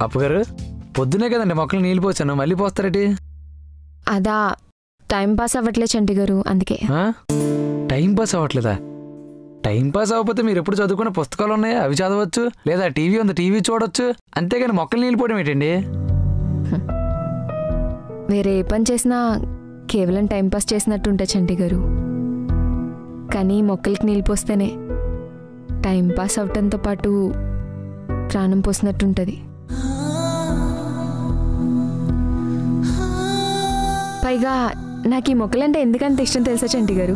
అప్పగారు పొద్దునే కదండి మొక్కలు నీళ్ళు పోసాను, మళ్ళీ పోస్తారేటి? అదా టైం పాస్ అవ్వట్లేదు చంటి గారు, అందుకే. టైం పాస్ అవ్వట్లేదా? టైం పాస్ అవ్వకపోతే మీరు ఎప్పుడు చదువుకున్న పుస్తకాలు ఉన్నాయా, అవి చదవచ్చు, లేదా టీవీ ఉంది టీవీ చూడొచ్చు, అంతేగాని మొక్కలు నీళ్ళు పోవడం ఏంటండి? వేరే ఏ పని చేసినా కేవలం టైంపాస్ చేసినట్టుంటా చంటి గారు. కానీ మొక్కలకి నీళ్ళు పోస్తేనే టైంపాస్ అవటంతో పాటు ప్రాణం పోసినట్టుంటుంది. పైగా నాకు ఈ మొక్కలంటే ఎందుకంత ఇష్టం తెలుసా చంటి గారు?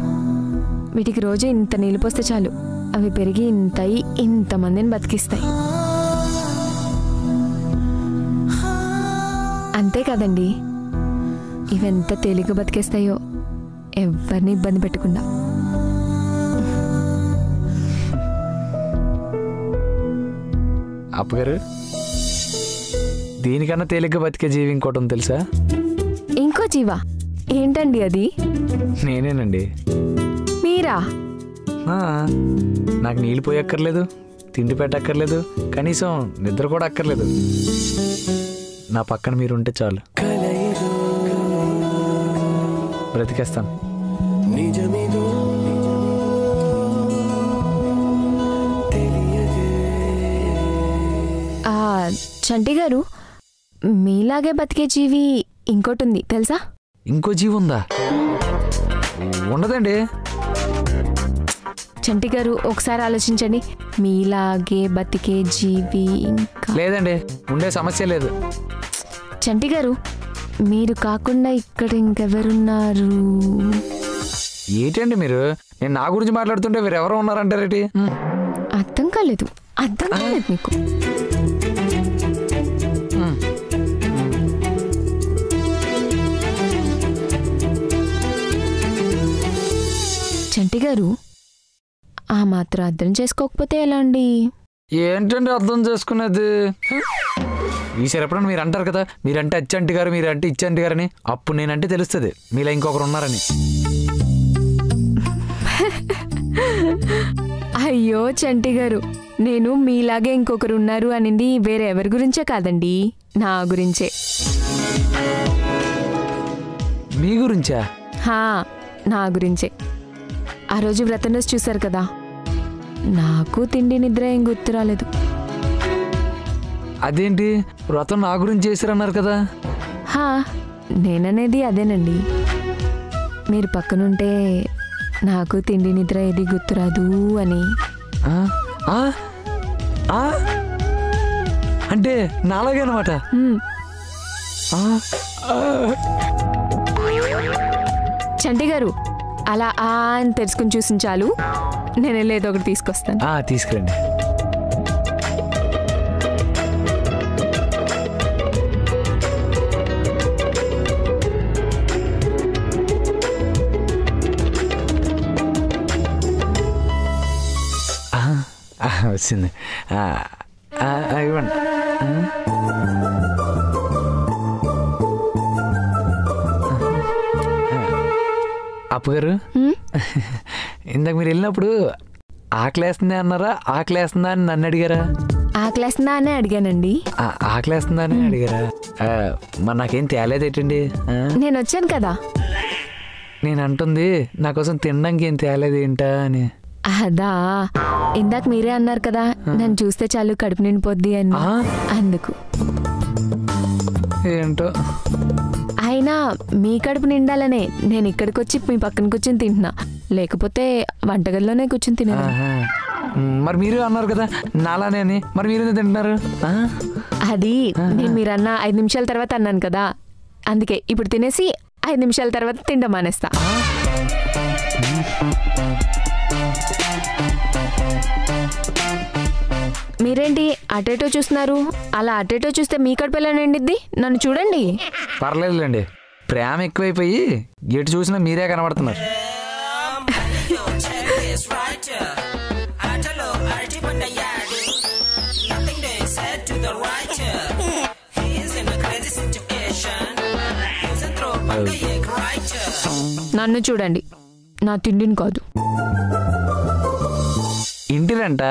వీటికి రోజు ఇంత నీళ్ళు పోస్తే చాలు, అవి పెరిగి ఇంతమందిని బతికిస్తాయి. అంతే కదండి, ఇవెంత తేలిక బతికేస్తాయో ఎవరిని ఇబ్బంది పెట్టకుండా. అప్పగారు దీనికన్నా తేలిగ్గా బతికే జీవి ఇంకోటి ఉంది తెలుసా? ఇంకో జీవా? ఏంటండి అది? నేనేనండి. మీరా? నాకు నీళ్ళు పోయక్కర్లేదు, తిండి పెట్టక్కర్లేదు, కనీసం నిద్ర కూడా అక్కర్లేదు. నా పక్కన మీరుంటే చాలు, బ్రతికేస్తాను. చంటి గారు, మీలాగే బతికే జీవి ఇంకోటి ఉంది తెలుసా? ఇంకో జీవి ఉందా? ఉండదండి. చంటి గారు ఒకసారి ఆలోచించండి, మీలాగే బతికే జీవి ఇంకా లేదండి, ఉండే సమస్య లేదు. చంటి గారు, మీరు కాకుండా ఇక్కడ ఇంకెవరున్నారు? ఏంటండి మీరు, నేను నా గురించి మాట్లాడుతుంటే వేరెవరో ఉన్నారంటారేటి? అర్థం కాలేదు మీకు. చంటి గారు, ఆ మాత్రం అర్థం చేసుకోకపోతే ఎలా అండి? ఏంటండి అర్థం చేసుకునేది? ఈసారి ఎప్పుడన్నా మీరు అంటారు కదా, మీరంటే అచ్చంటి గారు, మీరంటే ఇచ్చంటి గారని, అప్పుడు నేనంటే తెలుస్తుంది మీలా ఇంకొకరు ఉన్నారని. అయ్యో చంటి గారు, నేను మీలాగే ఇంకొకరు ఉన్నారు అనింది వేరే ఎవరి గురించే కాదండి, నా గురించే. మీ గురించా? నా గురించే. ఆ రోజు వ్రతం రోజు చూశారు కదా, నాకు తిండి నిద్ర ఏం గుర్తు రాలేదు. అదేంటి, వ్రతం నా గురించి చేశారన్నారు కదా? నేననేది అదేనండి. మీరు పక్కనుంటే నాకు తిండి నిద్ర ఏది గుర్తురాదు అని. అంటే నాలాగే అనమాట. చంటి గారు, అలా అని తెలుసుకుని చూసిన చాలు, నేను ఏదో ఒకటి తీసుకొస్తాను. తీసుకురండి. వచ్చింది, ఇవ్వండి. అప్పగారు, ఇందాక మీరు వెళ్ళినప్పుడు ఆకలేస్తుందా అన్నారా, ఆకలేస్తుందా అని నన్ను అడిగారా? ఆకలేస్తుందా అని అడిగానండి. ఆకలేస్తుందా అని అడిగారా? మరి నాకేం తేలేదేటండి? నేను వచ్చాను కదా. నేను అంటుంది నా కోసం తినడానికి ఏం తేలేదేంటా అని. అదా, ఇందాక మీరే అన్నారు కదా, నన్ను చూస్తే చాలు కడుపు నిండిపోద్ది అని, అందుకు. ఏంటో, అయినా మీ కడుపు నిండాలనే నేను ఇక్కడికి వచ్చి మీ పక్కన కూర్చొని తింటున్నా, లేకపోతే వంటగదిలోనే కూర్చొని తిన్నా. మరి మీరు అన్నారు కదా నాలానే అని, మరి మీరు తింటున్నారు? అది నేను మీరన్న 5 నిమిషాల తర్వాత అన్నాను కదా, అందుకే ఇప్పుడు తినేసి 5 నిమిషాల తర్వాత తిండం మానేస్తా. మీరేంటి అటేటో చూస్తున్నారు? అలా అటేటో చూస్తే మీ కడుపు ఎలా నిండిద్ది? నన్ను చూడండి. పర్లేదులేండి, ప్రేమ ఎక్కువైపోయి ఎటు చూసినా మీరే కనబడుతున్నారు. నన్ను చూడండి, నా తిండిని కాదు. ఇంటినంట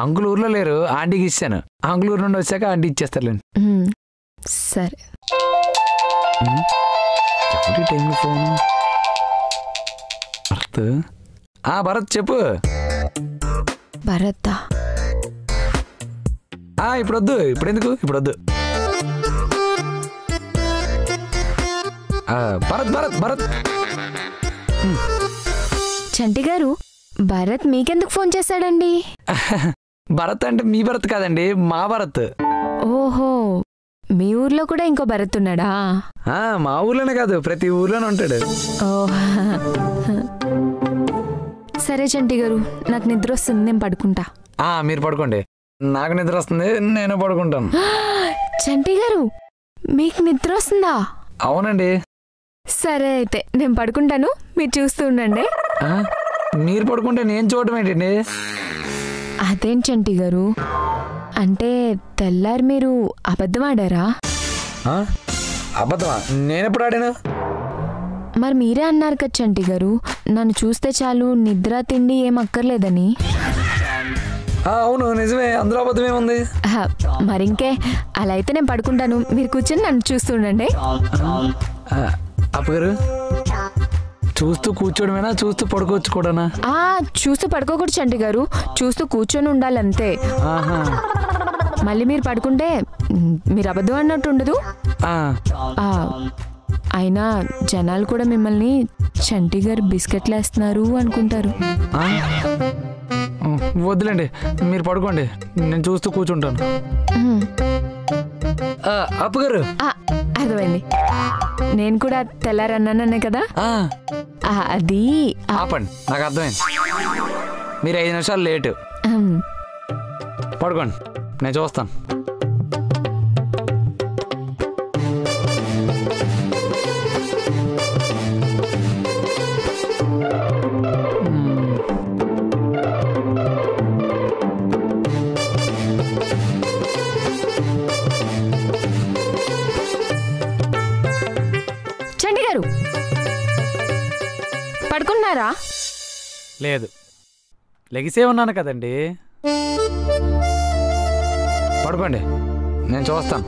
అంకుల్ ఊర్లో లేరు, ఆంటీకి ఇచ్చాను. అంకుల్ ఊరు నుండి వచ్చాక ఆంటీ ఇచ్చేస్తారులేండి. సరే. ఎవరి టైంలో ఫోను? భరత్. భరత్ చెప్పు. భరత్ ఇప్పుడు వద్దు, ఇప్పుడు ఎందుకు, ఇప్పుడు వద్దు. భరత్ భరత్ భరత్. చంటి గారు, భరత్ మీకెందుకు ఫోన్ చేశాడండి? భరత్ అంటే మీ భరత్ కాదండి, మా భరత్. ఓహో, మీ ఊర్లో కూడా ఇంకో భరత్ ఉన్నాడా? మా ఊర్లోనే కాదు, ప్రతి ఊర్లోనే ఉంటాడు. సరే చంటి గారు, నాకు నిద్ర వస్తుంది, నేను పడుకుంటా. మీరు పడుకోండి, నాకు నిద్ర వస్తుంది, నేను పడుకుంటాను. చంటి గారు, మీకు నిద్ర వస్తుందా? అవునండి. సరే అయితే నేను పడుకుంటాను, మీరు చూస్తూ ఉండండి. మీరు పడుకుంటే నేను చూడటం ఏంటండి? అదేం చంటి గారు, అంటే తెల్లారి మీరు అబద్ధం ఆడారా? అబద్ధమా? నేనెప్పుడు ఆడాను? మరి మీరే అన్నారు కదా చంటి గారు, నన్ను చూస్తే చాలు నిద్ర తిండి ఏం అక్కర్లేదని. అవును నిజమే, అందులో అబద్ధం ఏముంది? మరింకే, అలా అయితే నేను పడుకుంటాను, మీరు కూర్చొని నన్ను చూస్తుండండి. అప్పగారు, చూస్తూ కూర్చోడమేనా, చూస్తూ పడుకోవచ్చు కూడానా? చూస్తూ పడుకోకూడదు చంటి గారు, చూస్తూ కూర్చొని ఉండాలంతే. మళ్ళీ మీరు పడుకుంటే మీరు అబద్ధం అన్నట్టు ఉండదు. అయినా జనాలు కూడా మిమ్మల్ని చంటి గారు బిస్కెట్లు వేస్తున్నారు అనుకుంటారు. వద్దులేండి, మీరు పడుకోండి, నేను చూస్తూ కూర్చుంటాను. అప్పగారు, అర్థమైంది, నేను కూడా తెల్లారన్నానే కదా. అది ఆపండి, నాకు అర్థమైంది. మీరు 5 నిమిషాలు లేటు. పడుకోండి, నేను చూస్తాను. చంటి గారు, పడుకున్నారా? లేదు, లెగిసే ఉన్నాను కదండి. పడుకోండి, నేను చూస్తాను.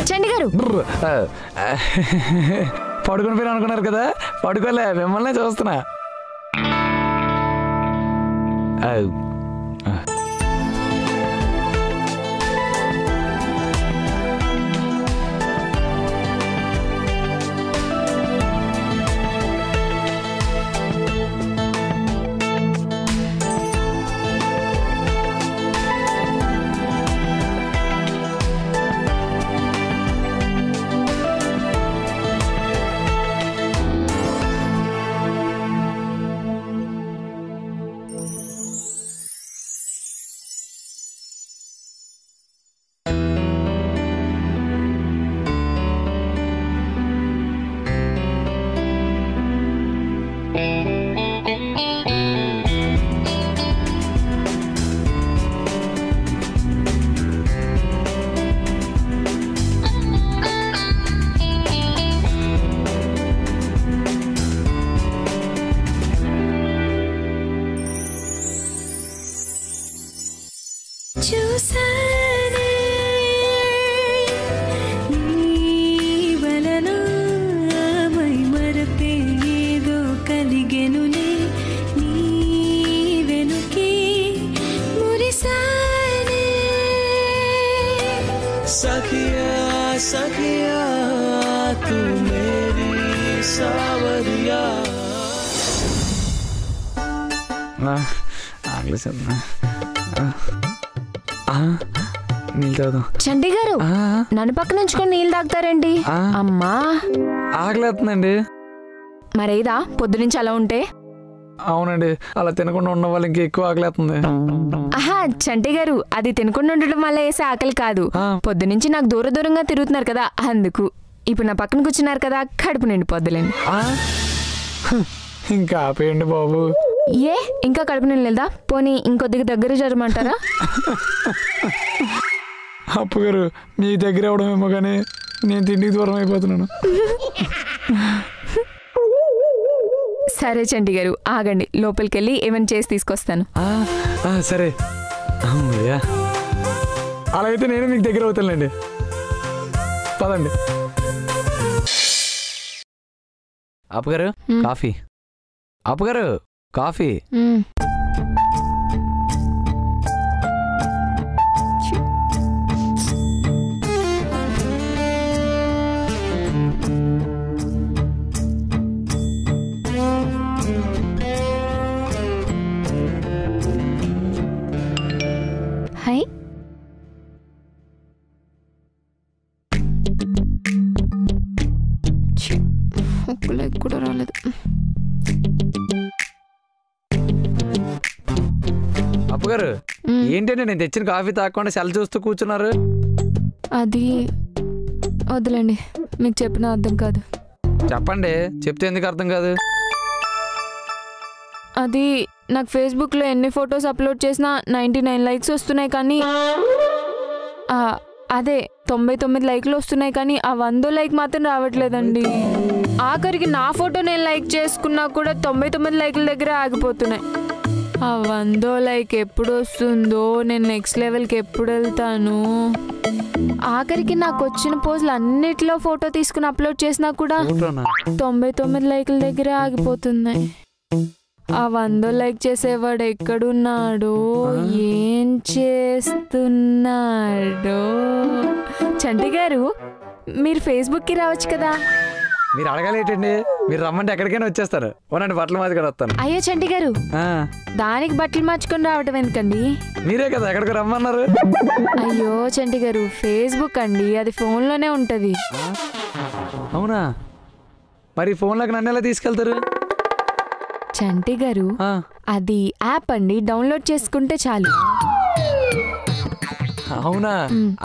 చంటి గారు, పడుకుని పోయిన అనుకున్నారు కదా, పడుకోలే, మిమ్మల్నే చూస్తున్నా. చూసానే నీ వలన మై మరపే ఏదో కలిగెనులే నీ వెనుకే మురిసానే सखिया सखिया तू मेरी सावरिया నీళ్ళు తాగుదాం. చంటి గారు, నన్ను పక్కన ఉంచుకొని నీళ్ళు తాగుతారండి? అమ్మా ఆకలేస్తుందండి. మరేదా పొద్దునుంచి అలా ఉంటే? అవునండి, అలా తినకుండా ఉన్న వాళ్ళు ఇంకా ఎక్కువ ఆకలేస్తుంది. చంటి గారు, అది తినకుండా ఉండటం వల్ల వేసే ఆకలి కాదు, పొద్దునుంచి నాకు దూరంగా తిరుగుతున్నారు కదా అందుకు. ఇప్పుడు నా పక్కన కూర్చున్నారు కదా, కడుపు నిండి పొద్దులేండి. ఇంకా ఆపేయండి బాబు. ఏ ఇంకా కడుపు నీళ్ళు లేదా? పోనీ ఇంకొద్దిగా దగ్గర జరమంటారా? అప్పు గారు మీ దగ్గర అవడమేమో కానీ నేను తిండికి దూరం అయిపోతున్నాను. సరే చంటి గారు ఆగండి, లోపలికి వెళ్ళి ఏమైనా చేసి తీసుకొస్తాను. సరే అమ్మయ్యా, అలా అయితే నేను మీకు దగ్గర అవుతానులేండి. పదండి. అప్పుగారు కాఫీ. అప్పుగారు కాఫీ. హై ఒక్కలకి కూడా రాలేదు. అప్పుగారు ఏంటంటే నేను తెచ్చిన కాఫీ తాగకుండా సెల్ చూస్తూ కూర్చున్నారు? అది వద్దులేండి, మీకు చెప్పిన అర్థం కాదు. చెప్పండి, చెప్తే ఎందుకు అర్థం కాదు? అది నాకు ఫేస్బుక్లో ఎన్ని ఫొటోస్ అప్లోడ్ చేసినా 99 లైక్స్ వస్తున్నాయి, కానీ అదే 99 లైక్లు వస్తున్నాయి, కానీ ఆ 100 లైక్ మాత్రం రావట్లేదండి. ఆఖరికి నా ఫోటో నేను లైక్ చేసుకున్నా కూడా 99 లైక్ల దగ్గర ఆగిపోతున్నాయి. ఆ 100 లైక్ ఎప్పుడు వస్తుందో, నేను నెక్స్ట్ లెవెల్కి ఎప్పుడు వెళ్తాను? ఆఖరికి నాకు వచ్చిన పోజులు అన్నిటిలో ఫోటో తీసుకుని అప్లోడ్ చేసినా కూడా 99 లైక్ల దగ్గరే ఆగిపోతున్నాయి. ఆ 100 లైక్ చేసేవాడు ఎక్కడున్నాడో, ఏం చేస్తున్నాడో? చంటి గారు మీరు ఫేస్బుక్కి రావచ్చు కదా. మీరు అడగాలేటండి, మీరు రమ్మంటే ఎక్కడికైనా వచ్చేస్తారు. ఓనండి బట్టలు మార్చుకొని వస్తాను. అయ్యో చంటి గారు, దానికి బట్టలు మార్చుకొని రావటం ఎందుకండి? మీరే కదా ఎక్కడికి రమ్మన్నారు. అయ్యో చంటి గారు, ఫేస్బుక్ అండి, అది ఫోన్లోనే ఉంటది. అవునా? మరి ఫోన్లోకి నన్ను ఎలా తీసుకెళ్తారు? చంటి గారు అది యాప్ అండి, డౌన్లోడ్ చేసుకుంటే చాలు. అవునా?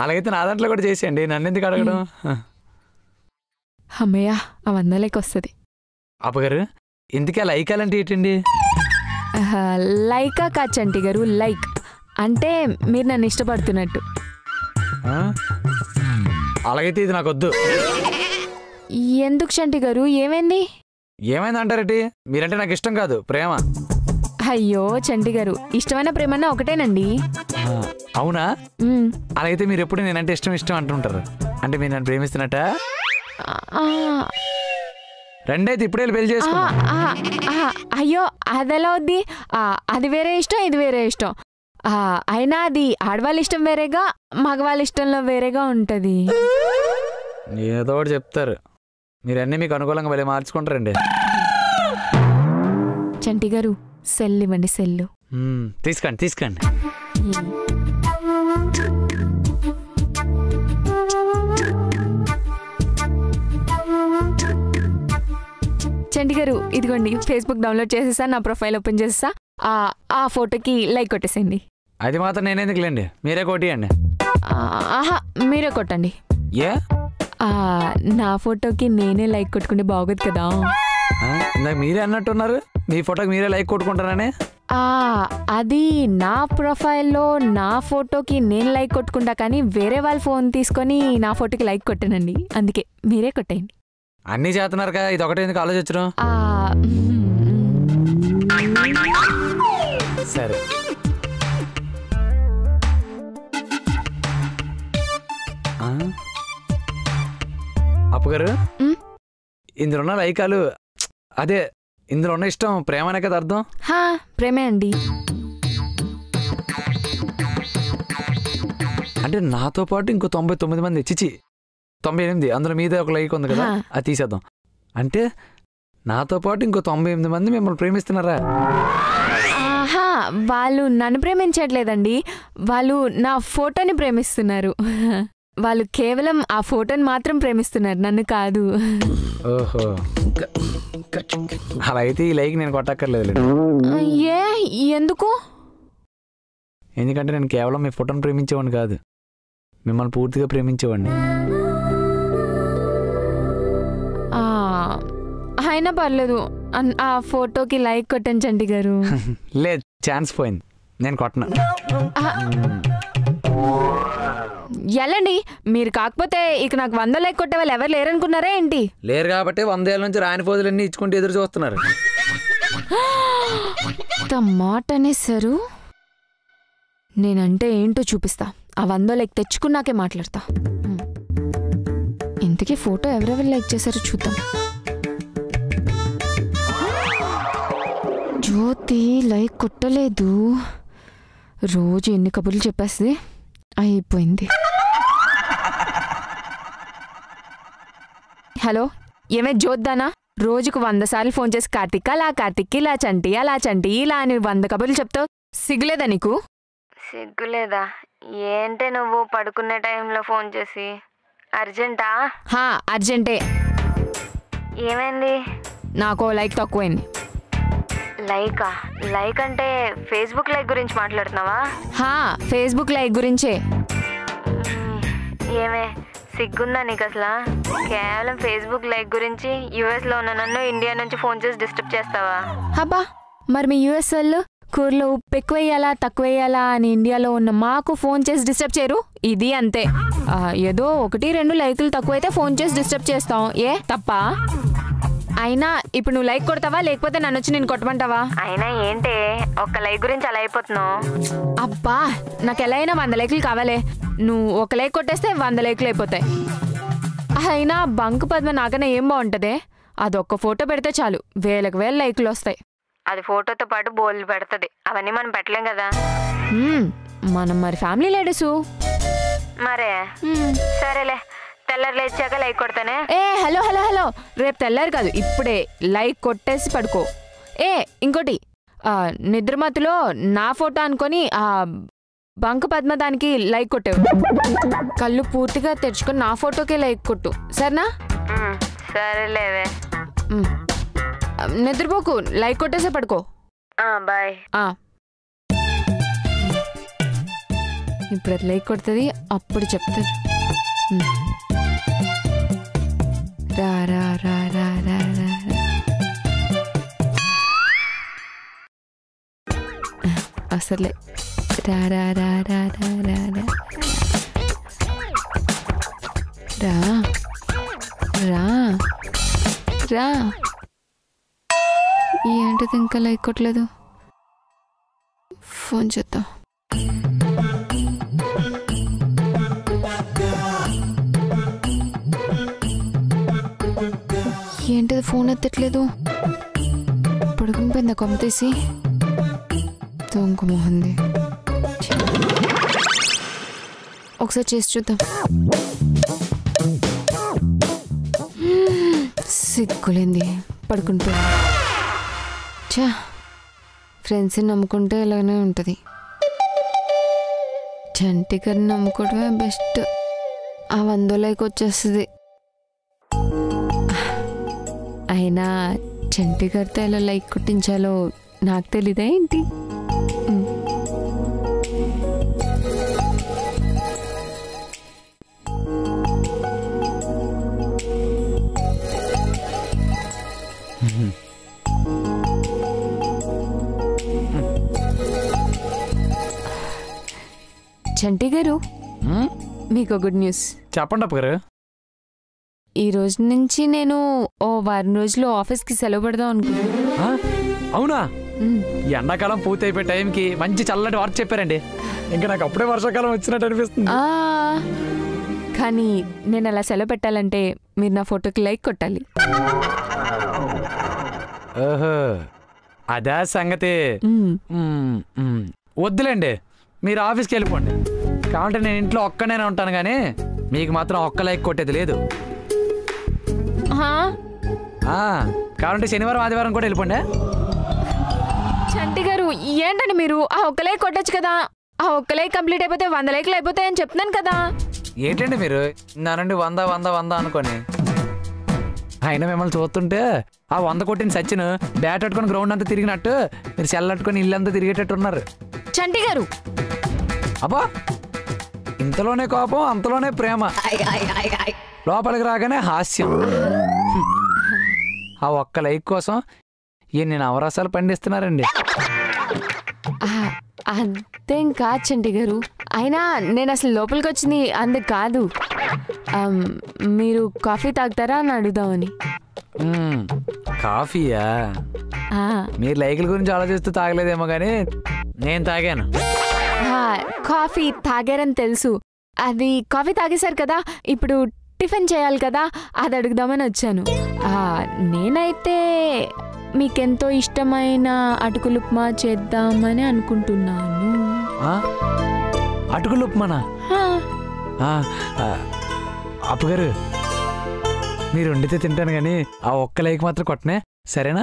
అలాగైతే నా దాంట్లో కూడా చేసేయండి, నన్ను ఎందుకు అడగడం? అమ్మయ్య, ఆ 100 లైక్ వస్తుంది. అప్పగారు ఇందుకే లైక్ అంటే ఏంటండి? లైకా కాదు చంటి గారు, లైక్ అంటే మీరు నన్ను ఇష్టపడుతున్నట్టు. అలాగైతే ఇది నాకు వద్దు. ఎందుకు చంటి గారు, ఏమైంది? ఏమైంది అంటారేంటి? మీరంటే నాకు ఇష్టం కాదు, ప్రేమ. అయ్యో చంటి గారు, ఇష్టమైన ప్రేమన్నా ఒకటేనండి. అవునా? అలాగైతే మీరు ఎప్పుడు నేనంటే ఇష్టం ఇష్టం అంటుంటారు. అంటే మీరు నన్ను ప్రేమిస్తున్నట్ట? రెండైతే ఇప్పుడే పెళ్లి చేసుకో. అయ్యో అదెలా వద్ది? అది వేరే ఇష్టం, ఇది వేరే ఇష్టం. అయినా అది ఆడవాళ్ళ ఇష్టం వేరేగా, మగవాళ్ళ ఇష్టంలో వేరేగా ఉంటది. ఏదో ఒకటి చెప్తారు, మీరన్నీ మీకు అనుకూలంగా వెళ్ళి మార్చుకుంటారండి. చంటి గారు సెల్ ఇవ్వండి. సెల్లు తీసుకోండి తీసుకోండి. చంటి గారు ఇదిగోండి, ఫేస్బుక్ డౌన్లోడ్ చేసేసా, నా ప్రొఫైల్ ఓపెన్ చేసేసా. ఆ ఫోటోకి లైక్ కొట్టేసేయండి. అది మాత్రం నేనేందుకులేండి, మీరే కొట్టియండి. ఆహా, మీరే కొట్టండి. ఏ నా ఫోటోకి నేనే లైక్ కొట్టుకుంటే బాగోదు కదా. ఇందాక మీరే అన్నట్టున్నారు, మీ ఫోటోకి మీరే లైక్ కొట్టుకుంటారని. అది నా ప్రొఫైల్లో నా ఫోటోకి నేను లైక్ కొట్టుకుంటా, కానీ వేరే వాళ్ళ ఫోన్ తీసుకొని నా ఫోటోకి లైక్ కొట్టానండి. అందుకే మీరే కొట్టేయండి. అన్నీ చేస్తున్నారు కదా, ఇది ఒకటే ఎందుకు ఆలోచించడం? సరే అప్పుగారు, ఇందులో ఉన్న లైకాలు అదే ఇందులో ఉన్న ఇష్టం ప్రేమనే కదా అర్థం? ప్రేమే అండి. అంటే నాతో పాటు ఇంకో 99 మంది, చిచి 98, అందులో మీద ఒక లైక్ ఉంది కదా, అది తీసేద్దాం. అంటే నాతో పాటు ఇంకో 98 మంది మిమ్మల్ని ప్రేమిస్తున్నారా? వాళ్ళు నన్ను ప్రేమించట్లేదండి, వాళ్ళు నా ఫోటోని ప్రేమిస్తున్నారు. వాళ్ళు కేవలం ఆ ఫోటోని మాత్రం ప్రేమిస్తున్నారు, నన్ను కాదు. ఓహో, అలా అయితే ఈ లైక్ నేను కొట్టక్కర్లేదు. ఎందుకు? ఎందుకంటే నేను కేవలం మీ ఫోటోని ప్రేమించేవాడిని కాదు, మిమ్మల్ని పూర్తిగా ప్రేమించేవాడిని. అయినా పర్లేదు, ఆ ఫోటోకి లైక్ కొట్టండి చంటి గారు. లేదు, ఛాన్స్ పోయింది, నేను కొట్టను. ఎలాండి మీరు కాకపోతే ఇక నాకు 100 లైక్ కొట్టే వాళ్ళు ఎవరు లేరనుకున్నారా ఏంటి? లేరు కాబట్టి 100 ఏళ్ళ నుంచి రాని పోజులన్నీ ఇచ్చుకుంటూ ఎదురు చూస్తున్నారు. మాట అనేసారు. నేనంటే ఏంటో చూపిస్తా. ఆ 100 లైక్ తెచ్చుకున్నాకే మాట్లాడతా. ఇంతకీ ఫోటో ఎవరెవరు లైక్ చేశారో చూద్దాం. జ్యోతి లైక్ కొట్టలేదు. రోజు ఎన్ని కబుర్లు చెప్పేస్తుంది. అయిపోయింది. హలో, ఏమే జ్యోతిదానా? రోజుకు 100 సార్లు ఫోన్ చేసి కార్తిక్ అలా, కార్తిక్ ఇలా, చంటి అలా, చంటి ఇలా అని 100 కబుర్లు చెప్తావు. సిగ్గులేదా నీకు? సిగ్గులేదా ఏంటే నువ్వు పడుకునే టైంలో ఫోన్ చేసి? అర్జెంటా? హా, అర్జెంటే. ఏమైంది? నాకు లైక్ తక్కువైంది. లైకా? లైక్ అంటే ఫేస్బుక్ లైక్ గురించి మాట్లాడుతున్నావా? హా, ఫేస్బుక్ లైక్ గురించే. ఏమే సిగ్గుందా నీకు అసలు? కేవలం ఫేస్బుక్ లైక్ గురించి యుఎస్లో ఉన్న నన్ను ఇండియా నుంచి ఫోన్ చేసి డిస్టర్బ్ చేస్తావా? అబ్బా, మరి మీ యుఎస్ వాళ్ళు కూరలో ఉప్పు ఎక్కువేయాలా తక్కువేయాలా అని ఇండియాలో ఉన్న మాకు ఫోన్ చేసి డిస్టర్బ్ చేయరు? ఇది అంతే. ఏదో 1-2 లైకులు తక్కువైతే ఫోన్ చేసి డిస్టర్బ్ చేస్తాం. ఏ తప్ప? అయినా ఇప్పుడు నువ్వు లైక్ కొడతావా లేకపోతే నన్ను వచ్చి నేను కొట్టమంటావా? అయినా ఏంటే ఒక్క లైక్ గురించి అలా అయిపోతున్నావు? అబ్బా, నాకు ఎలా అయినా 100 లైకులు కావాలే. నువ్వు ఒక లైక్ కొట్టేస్తే 100 లైకులు అయిపోతాయి. అయినా బంకు పద్మ నాకన్నా ఏం బాగుంటుందే? అదొక్క ఫోటో పెడితే చాలు వేలకు లైకులు వస్తాయి. అది ఫోటోతో పాటు బోల్డ్ పెడుతుంది. అవన్నీ మనం పెట్టలేం కదా. మనం మరి ఫ్యామిలీ లేడీసు. మరే సరేలే, తెల్లారు లేచాక లైక్ కొడతానే. హలో హలో హలో, రేపు తెల్లారు కాదు, ఇప్పుడే లైక్ కొట్టేసి పడుకో. ఇంకోటి, నిద్రమతులో నా ఫోటో అనుకొని బంక పద్మ దానికి లైక్ కొట్టావు. కళ్ళు పూర్తిగా తెరుచుకొని నా ఫోటోకే లైక్ కొట్టు, సరేనా? సరేలేవే. నిద్రపోకు, లైక్ కొట్టేసే పడుకో. బాయ్. ఇప్పుడు అది లైక్ కొడుతుంది, అప్పుడు చెప్తారు. రా రా రా రా రా రా. అసలే రా రా రా రా రా రా రా రా రా రా. ఏంటిది ఇంకా లైక్ కొట్టలేదు? ఫోన్ చేద్దాం. ఏంటిది ఫోన్ ఎత్తట్లేదు? పడుకుని పోయిందా కొమ్మ తీసి? దొంగ మొహంది. ఒకసారి చేసి చూద్దాం. సిగ్గులేంది, పడుకుని పోయింది. చా, ఫ్రెండ్స్ని నమ్ముకుంటే ఇలానే ఉంటుంది. చంటి గారిని నమ్ముకోవడమే బెస్ట్. ఆ 100 లైక్ వచ్చేస్తుంది. అయినా చంటి గారితో ఎలా లైక్ కొట్టించాలో నాకు తెలీదా ఏంటి? చంటి గారు, మీకు గుడ్ న్యూస్. చెప్పండి అప్ప గారు. ఈ రోజు నుంచి నేను ఓ 1 వారం రోజులు ఆఫీస్కి సెలవు పెడదాం అనుకున్నాను. అవునా? ఎండాకాలం పూర్తి అయిపోయే టైంకి మంచి చల్లటి వార్త చెప్పారండి. ఇంకా నాకు అప్పుడే వర్షాకాలం వచ్చినట్టు అనిపిస్తుంది. కానీ నేను అలా సెలవు పెట్టాలంటే మీరు నా ఫోటోకి లైక్ కొట్టాలి. ఓహో, అదా సంగతి. వద్దులేండి, మీరు ఆఫీస్కి వెళ్ళిపోండి. కాబట్టి నేను ఇంట్లో ఒక్కనే ఉంటాను, కానీ మీకు మాత్రం ఒక్క లైక్ కొట్టేది లేదు. కాబట్టి శనివారం ఆదివారం కూడా వెళ్ళిపోండి. చంటి గారు, ఏంటండి మీరు? ఆ ఒక్క లైక్ కొట్టచ్చు కదా. ఆ ఒక్క లైక్ కంప్లీట్ అయిపోతే 100 లైక్లు అయిపోతాయని చెప్తున్నాను కదా. ఏంటండి మీరు నా నుండి 100 100 100 అనుకొని? అయినా మిమ్మల్ని చూస్తుంటే ఆ 100 కొట్టిన సచిన్ బ్యాట్ అట్టుకొని గ్రౌండ్ అంతా తిరిగినట్టు మీరు సెల్ అట్టుకొని ఇల్లంతా తిరిగేటట్టు ఉన్నారు. చంటి గారు, అబ్బా, ఇంతలోనే కోపం అంతలోనే ప్రేమ, లోపలికి రాగానే హాస్యం. ఆ ఒక్క లైక్ కోసం ఎన్ని నవరసాలు పండిస్తున్నారండి. అదేం కాదు చంటి గారు. అయినా నేను అసలు లోపలికి వచ్చింది అందుకు కాదు. మీరు కాఫీ తాగుతారా అని అడుగుదామని. కాఫీయా? మీరు లైకుల గురించి ఆలోచిస్తూ తాగలేదేమో కానీ నేను తాగాను. కాఫీ తాగారని తెలుసు. అది కాఫీ తాగేశారు కదా, ఇప్పుడు టిఫిన్ చేయాలి కదా, అది అడుగుదామని వచ్చాను. నేనైతే మీకెంతో ఇష్టమైన అటుకులు ఉప్మా చేద్దామని అనుకుంటున్నాను. అటుకులు ఉప్మానా? అప్పుగారు మీరు వండితే తింటాను కానీ ఆ ఒక్క లైక్ మాత్రం కొట్టనే, సరేనా?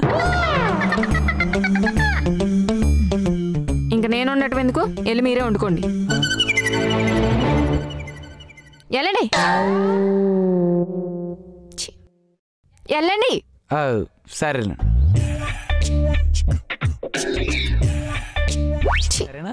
ఇంకా నేను ఉన్నట్టు ఎందుకు, వెళ్ళి మీరే వండుకోండి. వెళ్ళండి వెళ్ళండి. సరేనా సరేనా